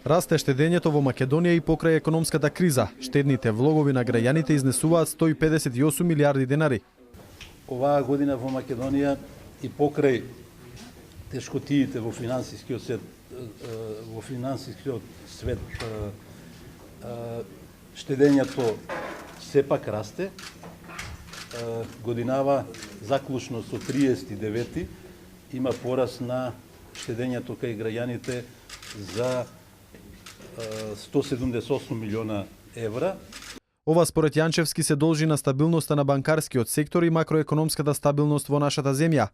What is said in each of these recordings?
Расте штедењето во Македонија и покрај економската криза. Штедните влогови на граѓаните изнесуваат 158 милиарди денари. Оваа година во Македонија и покрај тешкотиите во финансискиот свет, штедењето сепак расте. Годинава заклучно со 39 има пораст на штедењето кај граѓаните за 178 милиона евра. Ова според Јанчевски се должи на стабилноста на банкарскиот сектор и макроекономската стабилност во нашата земја,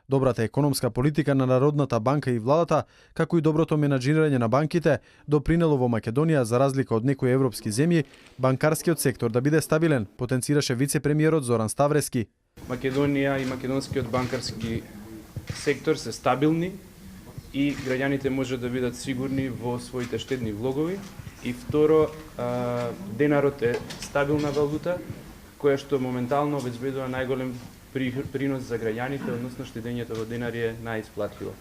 добрата економска политика на Народната банка и владата, како и доброто менаџирање на банките, допринело во Македонија, за разлика од некои европски земји, банкарскиот сектор да биде стабилен, потенцираше вице-премиерот Зоран Ставрески. Македонија и македонскиот банкарски сектор се стабилни и граѓаните може да бидат сигурни во своите штедни влогови. И второ, денарот е стабилна валута, која што моментално обезбедува најголем принос за граѓаните, односно штедењето во денари е најисплатливо.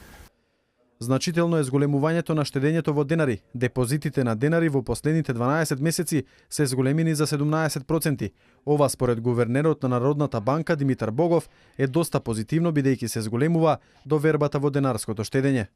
Значително е зголемувањето на штедењето во денари. Депозитите на денари во последните 12 месеци се зголемени за 17%. Ова според гувернерот на Народната банка Димитар Богов е доста позитивно, бидејќи се зголемува довербата во денарското штедење.